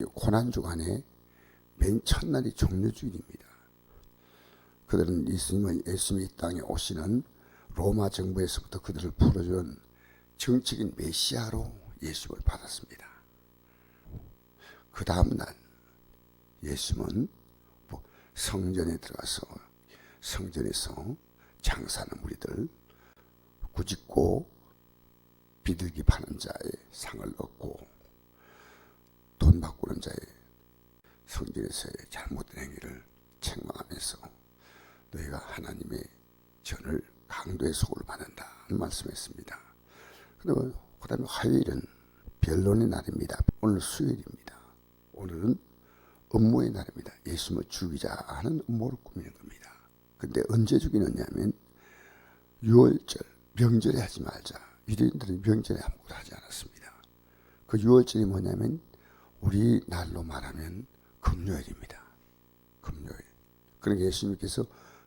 고난 주간에 맨 첫날이 종료주일입니다. 그들은 예수님이 이 땅에 오시는 로마 정부에서부터 그들을 풀어준 정치적인 메시아로 예수님을 받았습니다. 그 다음날 예수님은 성전에 들어가서 성전에서 장사하는 무리들, 꾸짖고 비둘기 파는 자의 상을 얻고 돈 바꾸는 자의 성전에서의 잘못된 행위를 책망하면서 너희가 하나님의 전을 강도의 속을 받는다는 말씀했습니다. 그리고 그 다음에 화요일은 변론의 날입니다. 오늘 수요일입니다. 오늘은 업무의 날입니다. 예수님을 죽이자 하는 음모를 꾸미는 겁니다. 근데 언제 죽이느냐면 6월절 명절에 하지 말자. 유대인들은 명절에 아무것도 하지 않았습니다. 그 6월절이 뭐냐면 우리 날로 말하면 금요일입니다. 금요일. 그러니까 예수님께서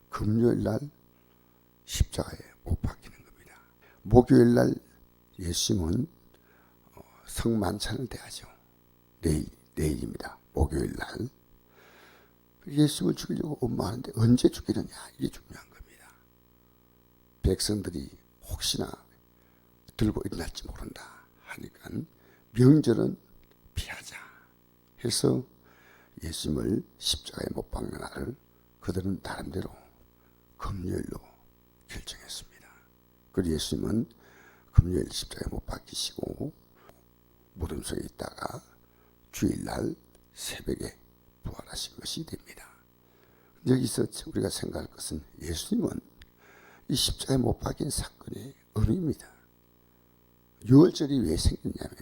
금요일 날 십자가에 못 박히는 겁니다. 목요일 날 예수님은 성만찬을 대하죠. 내일입니다. 목요일 날. 예수님을 죽이려고 엄마하는데 언제 죽이느냐, 이게 중요한 겁니다. 백성들이 혹시나 들고 일어날지 모른다 하니까 명절은 피하자 해서 예수님을 십자가에 못 박는 날을 그들은 나름대로 금요일로 결정했습니다. 그리고 예수님은 금요일 십자가에 못 박히시고 무덤 속에 있다가 주일날 새벽에 부활하신 것이 됩니다. 여기서 우리가 생각할 것은 예수님은 이 십자가에 못 박힌 사건의 의미입니다. 6월절이 왜 생겼냐면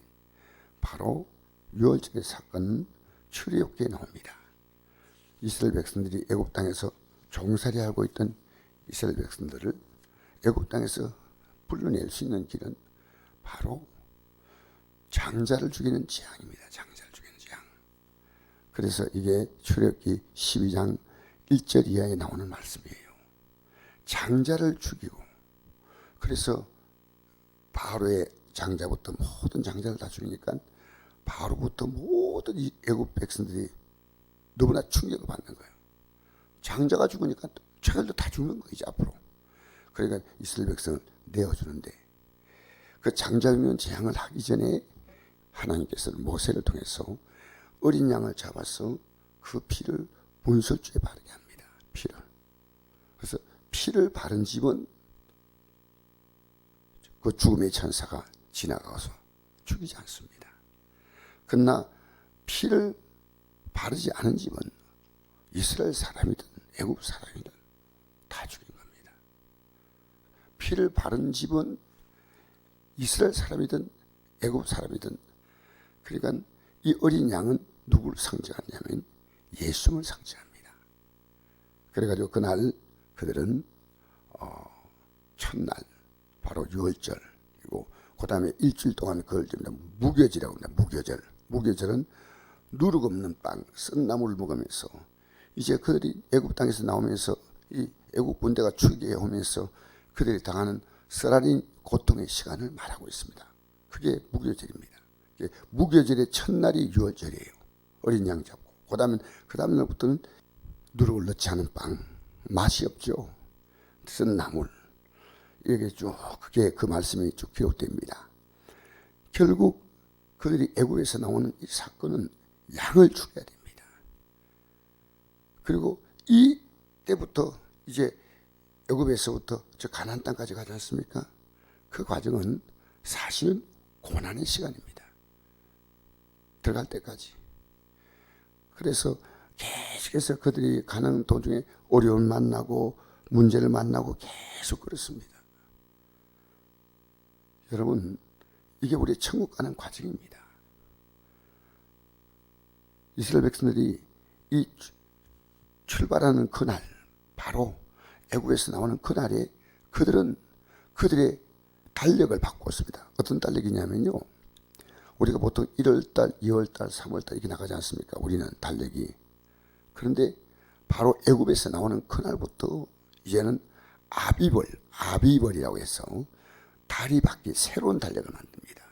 바로 6월절의 사건은 출애굽기에 나옵니다. 이스라엘 백성들이 애굽 땅에서 종살이하고 있던 이스라엘 백성들을 애굽 땅에서 불러낼 수 있는 길은 바로 장자를 죽이는 재앙입니다. 장자를 죽이는 재앙. 그래서 이게 출애굽기 12장 1절 이하에 나오는 말씀이에요. 장자를 죽이고, 그래서 바로의 장자부터 모든 장자를 다 죽이니까 바로부터 모든 애굽 백성들이 너무나 충격을 받는 거예요. 장자가 죽으니까 자기들도 다 죽는 거예요, 이제 앞으로. 그러니까 이스라엘 백성을 내어주는데 그 장자 죽는 재앙을 하기 전에 하나님께서는 모세를 통해서 어린 양을 잡아서 그 피를 문설주에 바르게 합니다. 피를. 그래서 피를 바른 집은 그 죽음의 천사가 지나가서 죽이지 않습니다. 그러나 피를 바르지 않은 집은 이스라엘 사람이든 애굽 사람이든 다 죽인 겁니다. 피를 바른 집은 이스라엘 사람이든 애굽 사람이든, 그러니까 이 어린 양은 누구를 상징하냐면 예수님을 상징합니다. 그래가지고 그날 그들은 첫날 바로 6월절, 그리고 그 다음에 일주일 동안 그걸 무교절이라고 합니다. 무교절. 무교절은 누룩 없는 빵, 쓴 나물을 먹으면서 이제 그들이 애굽 땅에서 나오면서 이 애굽 군대가 추격해 오면서 그들이 당하는 쓰라린 고통의 시간을 말하고 있습니다. 그게 무교절입니다. 무교절의 첫날이 6월절이에요. 어린 양 잡고. 그 다음 날부터는 누룩을 넣지 않은 빵, 맛이 없죠. 쓴 나물. 이게 쭉 그게 그 말씀이 쭉 기록됩니다. 결국 그들이 애굽에서 나오는 이 사건은 양을 죽여야 됩니다. 그리고 이 때부터 이제 애굽에서부터 저 가나안 땅까지 가지 않습니까? 그 과정은 사실은 고난의 시간입니다. 들어갈 때까지. 그래서 계속해서 그들이 가는 도중에 어려움을 만나고 문제를 만나고 계속 그렇습니다. 여러분, 이게 우리 천국 가는 과정입니다. 이스라엘 백성들이 이 출발하는 그날, 바로 애굽에서 나오는 그날에 그들은 그들의 달력을 바꿨습니다. 어떤 달력이냐면요, 우리가 보통 1월달, 2월달, 3월달 이렇게 나가지 않습니까? 우리는 달력이. 그런데 바로 애굽에서 나오는 그날부터 이제는 아비벌이라고 해서 달이 바뀌 새로운 달력을 만듭니다.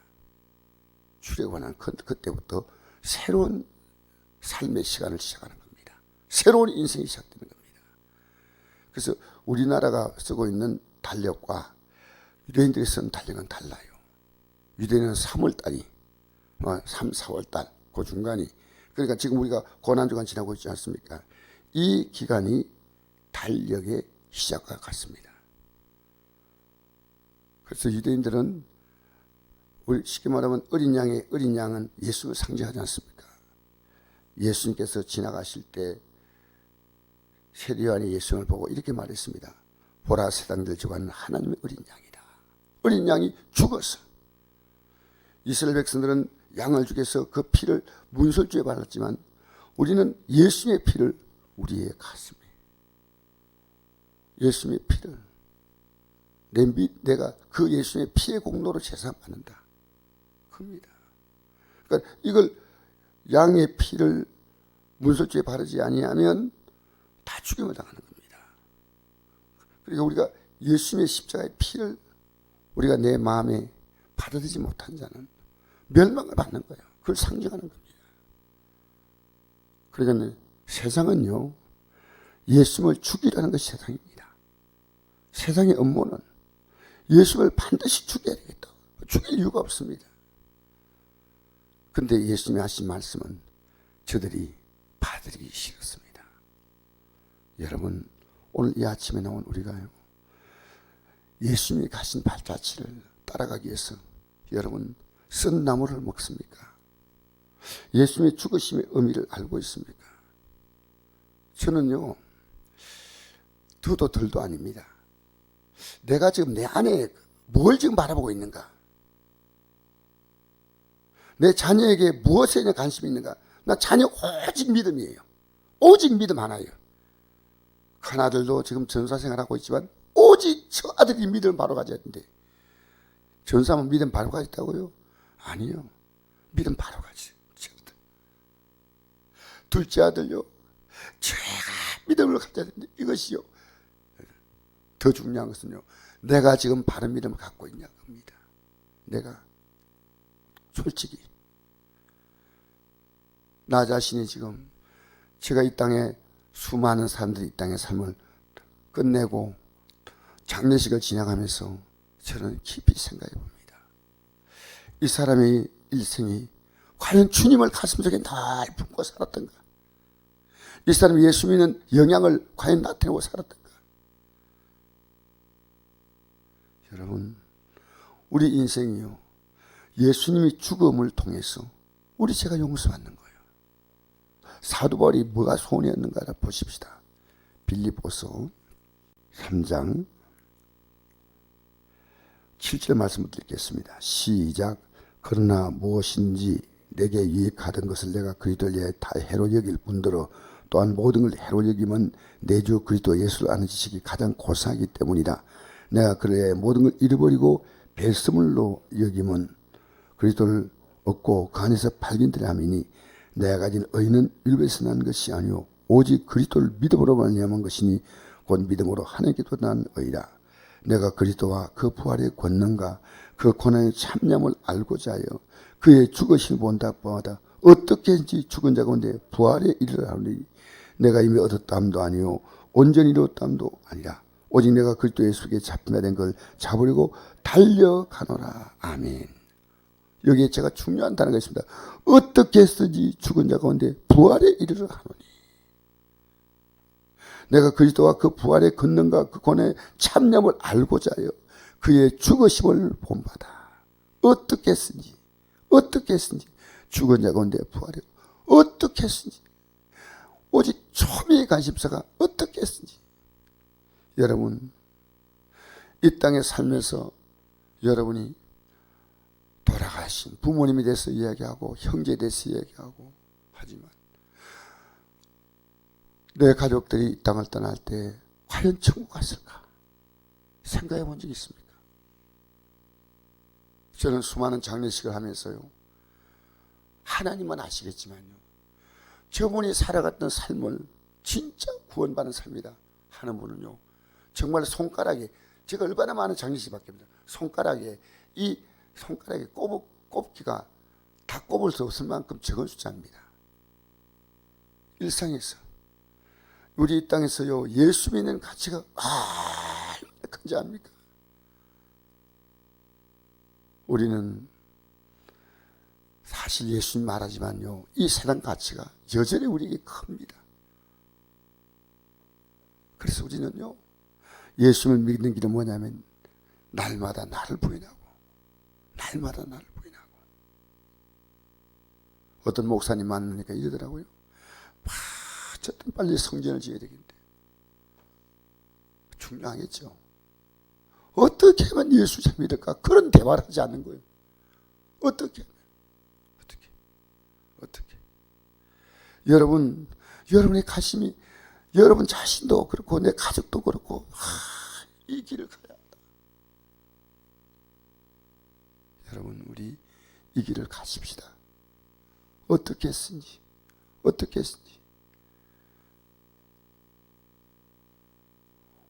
출애굽하는 그때부터 새로운 삶의 시간을 시작하는 겁니다. 새로운 인생이 시작되는 겁니다. 그래서 우리나라가 쓰고 있는 달력과 유대인들이 쓰는 달력은 달라요. 유대인은 3월달이 3, 4월달 그 중간이, 그러니까 지금 우리가 고난주간 지나고 있지 않습니까? 이 기간이 달력의 시작과 같습니다. 그래서 유대인들은 우리 쉽게 말하면 어린 양은 예수를 상징하지 않습니까? 예수님께서 지나가실 때 세리요한이 예수님을 보고 이렇게 말했습니다. 보라, 세상들 주관은 하나님의 어린 양이다. 어린 양이 죽었어. 이스라엘 백성들은 양을 죽여서 그 피를 문설주에 발랐지만 우리는 예수님의 피를 우리의 가슴에, 예수님의 피를 내가 그 예수님의 피의 공로로 제사 받는다. 그겁니다. 그러니까 이걸 양의 피를 문설주에 바르지 아니하면 다 죽임을 당하는 겁니다. 그러니까 우리가 예수님의 십자가의 피를 우리가 내 마음에 받아들이지 못한 자는 멸망을 받는 거예요. 그걸 상징하는 겁니다. 그러니까 세상은요, 예수님을 죽이라는 것이 세상입니다. 세상의 업무는 예수님을 반드시 죽여야 되겠다. 죽일 이유가 없습니다. 근데 예수님이 하신 말씀은 저들이 받아들이기 싫었습니다. 여러분, 오늘 이 아침에 나온 우리가요, 예수님이 가신 발자취를 따라가기 위해서 여러분 쓴 나무를 먹습니까? 예수님의 죽으심의 의미를 알고 있습니까? 저는요, 더도 덜도 아닙니다. 내가 지금 내 안에 뭘 지금 바라보고 있는가? 내 자녀에게 무엇에 관심이 있는가? 나 자녀 오직 믿음이에요. 오직 믿음 하나예요. 큰아들도 지금 전사생활하고 있지만 오직 저 아들이 믿음을 바로 가져야 되는데, 전사하면 믿음 바로 가졌다고요? 아니요. 믿음 바로 가지. 둘째 아들요, 제가 믿음을 가져야 되는데, 이것이요, 더 중요한 것은요, 내가 지금 바른 믿음을 갖고 있냐 겁니다. 내가 솔직히 나 자신이 지금, 제가 이 땅에 수많은 사람들이 이 땅의 삶을 끝내고 장례식을 지나가면서 저는 깊이 생각해 봅니다. 이 사람의 일생이 과연 주님을 가슴속에 날 품고 살았던가? 이 사람이 예수 믿는 영향을 과연 나타내고 살았던가? 여러분, 우리 인생이요, 예수님이 죽음을 통해서 우리 죄가 용서받는 거예요. 사도 바울이 뭐가 소원이었는가를 보십시다. 빌립보서 3장 7절 말씀을 드리겠습니다. 시작. 그러나 무엇인지 내게 유익하던 것을 내가 그리스도를 위해 다 해로 여길 뿐더러 또한 모든 걸 해로 여기면 내 주 그리스도 예수를 아는 지식이 가장 고상하기 때문이다. 내가 그래 모든 걸 잃어버리고 배설물로 여기면 그리스도를 얻고 그 안에서 발견되려 함이니 내가 가진 의는 율법에서 난 것이 아니오 오직 그리스도를 믿음으로 말미암은 것이니 곧 믿음으로 하나님께서 난 의라. 내가 그리스도와 그 부활의 권능과 그 고난의 참념을 알고자 하여 그의 죽으심을 본다 뻔하다. 어떻게든지 죽은 자 가운데 부활에 이르라 하니 내가 이미 얻었다함도 아니요 온전히 이루었다함도 아니라 오직 내가 그리스도 예수께 잡힌 된 걸 잡으려고 달려가노라. 아멘. 여기에 제가 중요한 단어가 있습니다. 어떻게 쓰지 죽은 자 가운데 부활에 이르러 하노니. 내가 그리스도와 그 부활의 권능과 그 권의 참념을 알고자 하여 그의 죽으심을 본받아. 어떻게 쓰지 죽은 자 가운데 부활에 어떻게 쓰지 오직 초미의 관심사가 어떻게 쓰지. 여러분, 이 땅에 살면서 여러분이 돌아가신 부모님에 대해서 이야기하고 형제에 대해서 이야기하고 하지만 내 가족들이 이 땅을 떠날 때 과연 천국 갔을까 생각해 본 적이 있습니까? 저는 수많은 장례식을 하면서요, 하나님은 아시겠지만요, 저분이 살아갔던 삶을 진짜 구원받은 삶이다 하는 분은요, 정말 손가락에, 제가 얼마나 많은 장례식 받겠습니까? 손가락에 꼽기가 다 꼽을 수 없을 만큼 적은 숫자입니다. 일상에서 우리 이 땅에서요 예수 믿는 가치가 얼마나 큰지 압니까? 우리는 사실 예수님 말하지만요 이 세상 가치가 여전히 우리에게 큽니다. 그래서 우리는요 예수를 믿는 길은 뭐냐면 날마다 나를 부인하고 날마다 나를 부인하고. 어떤 목사님 만나니까 이러더라고요. 어쨌든 빨리 성전을 지어야 되겠는데. 중요하겠죠. 어떻게 하면 예수 잘 믿을까? 그런 대화를 하지 않는 거예요. 어떻게 여러분의 가심이 여러분 자신도 그렇고 내 가족도 그렇고 이 길을 가야 한다. 여러분 우리 이 길을 가십시다. 어떻게 했는지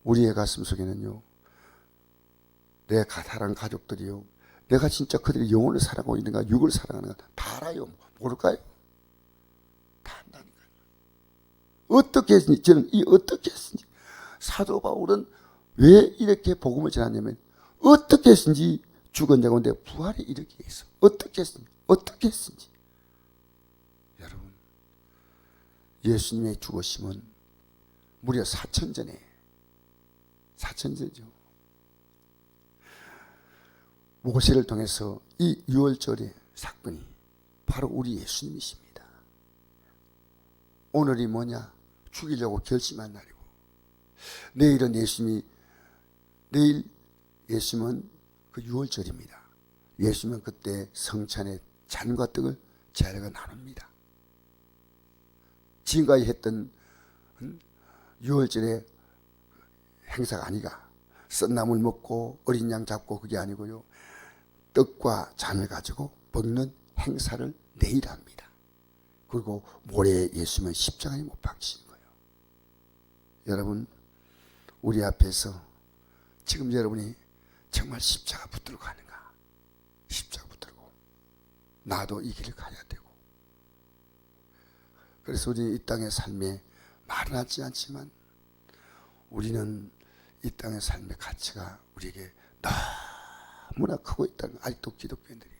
우리의 가슴 속에는요 내 사랑하는 가족들이요 내가 진짜 그들의 영혼을 사랑하고 있는가 육을 사랑하는가 다 알아요. 모를까요? 다 안다니까요. 어떻게 했는지 저는 이 어떻게 했는지 사도 바울은 왜 이렇게 복음을 전하냐면 어떻게 했는지 죽은 자 가운데 부활에 이르기 위해서 어떻게 했는지 여러분 예수님의 죽으심은 무려 4,000전에 4,000전이죠. 모세를 통해서 이 6월절의 사건이 바로 우리 예수님이십니다. 오늘이 뭐냐? 죽이려고 결심한 날이고 내일 예수님은 그 6월절입니다. 예수님은 그때 성찬의 잔과 떡을 제가 나눕니다. 지금까지 했던 6월절의 행사가 아니가 썬나물 먹고 어린 양 잡고 그게 아니고요. 떡과 잔을 가지고 먹는 행사를 내일 합니다. 그리고 모레 예수님은 십자가에 못 박히신 거예요. 여러분 우리 앞에서 지금 여러분이 정말 십자가 붙들고 가는가? 십자가 붙들고 나도 이 길을 가야 되고. 그래서 우리 이 땅의 삶에 말은 하지 않지만 우리는 이 땅의 삶의 가치가 우리에게 너무나 크고 있다는 아직도 기독교인들이에요.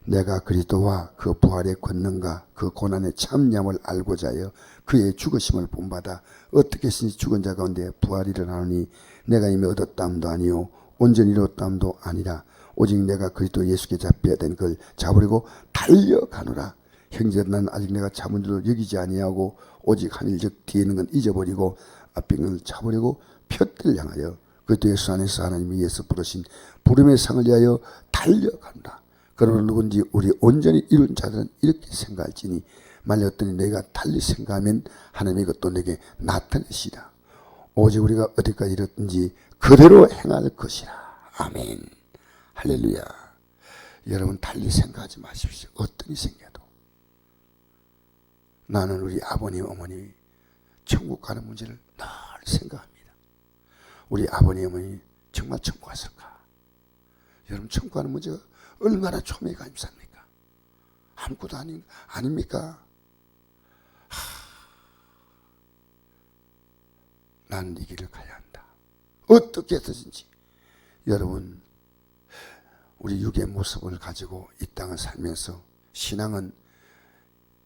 내가 그리스도와 그 부활의 권능과 그 고난의 참념을 알고자 하여 그의 죽으심을 본받아 어떻게 했으니 죽은 자 가운데 부활이 일어나니 내가 이미 얻었다함도 아니요 온전히 이뤘다함도 아니라 오직 내가 그리스도 예수께 잡혀야 된 걸 잡으려고 달려가노라. 형제들 나는 아직 내가 잡은 줄로 여기지 아니하고 오직 한 일 즉 뒤에 있는 건 잊어버리고 앞에 있는 걸 잡으려고 표대를 향하여 그리스도 예수 안에서 하나님이 위에서 부르신 부름의 상을 위하여 달려간다. 그러나 누군지 우리 온전히 이룬 자들은 이렇게 생각할지니 만약 어떤 내가 달리 생각하면 하나님이 그것도 내게 나타내시라. 오직 우리가 어디까지 이뤘든지 그대로 행할 것이라. 아멘. 할렐루야. 여러분 달리 생각하지 마십시오. 어떤이 생겨도. 나는 우리 아버님 어머니 천국 가는 문제를 늘 생각합니다. 우리 아버님 어머니 정말 천국 갔을까? 여러분 천국 가는 문제가 얼마나 초미가 임삽니까? 아무것도 아닙니까? 나는 이 길을 가야 한다. 어떻게 해서든지. 여러분 우리 육의 모습을 가지고 이 땅을 살면서 신앙은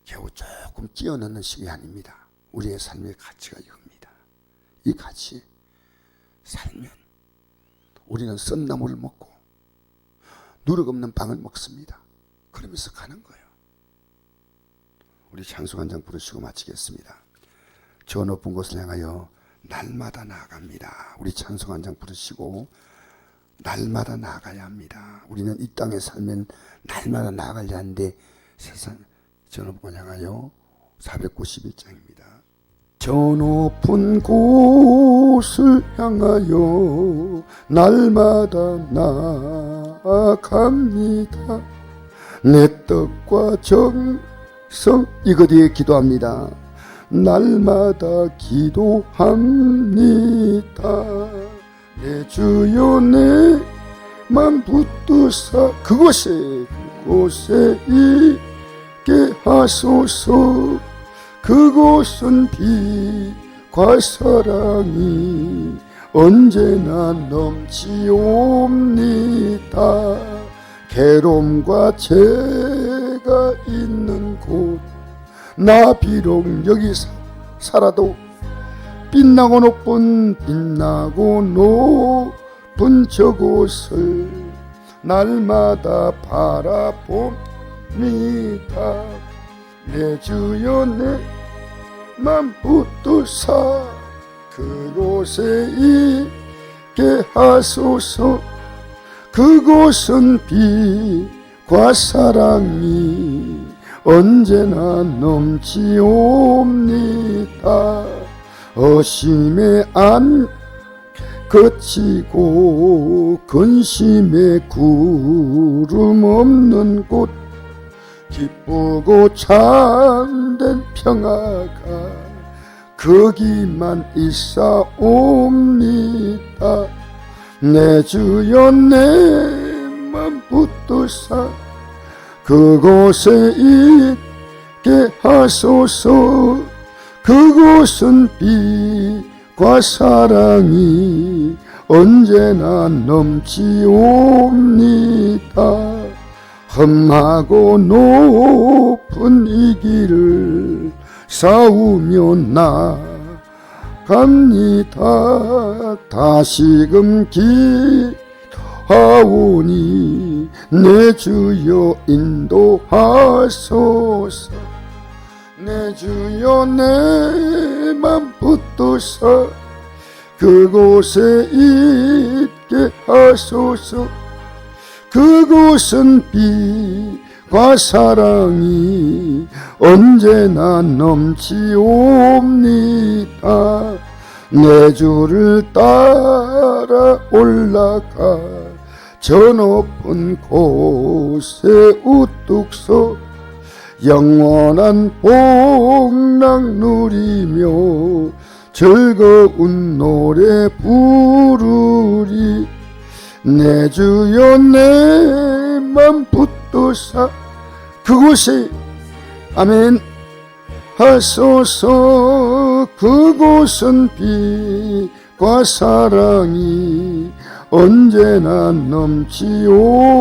겨우 조금 끼워 넣는 식이 아닙니다. 우리의 삶의 가치가 이겁니다. 이 가치에 살면 우리는 썬나물을 먹고 누룩 없는 빵을 먹습니다. 그러면서 가는 거예요. 우리 찬송 한 장 부르시고 마치겠습니다. 저 높은 곳을 향하여 날마다 나아갑니다. 우리 찬송 한 장 부르시고 날마다 나아가야 합니다. 우리는 이 땅에 살면 날마다 나아가야 하는데 세상 저 높은 곳을 향하여 491장입니다. 저 높은 곳을 향하여 날마다 나아갑니다. 내 떡과 정성 이것에 기도합니다. 날마다 기도합니다. 내 주여 내만 붙드사 그곳에 있게 하소서. 그곳은 빛과 사랑이 언제나 넘치옵니다. 괴로움과 죄가 있는 곳, 나 비록 여기 살아도 빛나고 높은 저곳을 날마다 바라봅니다. 내 주여 내 맘 붙드사 그곳에 있게 하소서. 그곳은 빛과 사랑이 언제나 넘치옵니다. 어심의 안 거치고 근심의 구름 없는 곳, 기쁘고 참된 평화가 거기만 있사옵니다. 내 주여 내 맘 붙드사 그곳에 있게 하소서. 그곳은 빛과 사랑이 언제나 넘치옵니다. 험하고 높은 이 길을 싸우며 나갑니다. 다시금 기도하오니 내 주여 인도하소서. 내 주여 내 맘 붙드사 그곳에 있게 하소서. 그곳은 빛과 사랑이 언제나 넘치옵니다. 내 주를 따라 올라가 저 높은 곳에 우뚝 서 영원한 복락 누리며 즐거운 노래 부르리. 내 주여 내 맘 붙드사 그곳에 아멘 하소서. 그곳은 빛과 사랑이 언제나 넘치옵니다.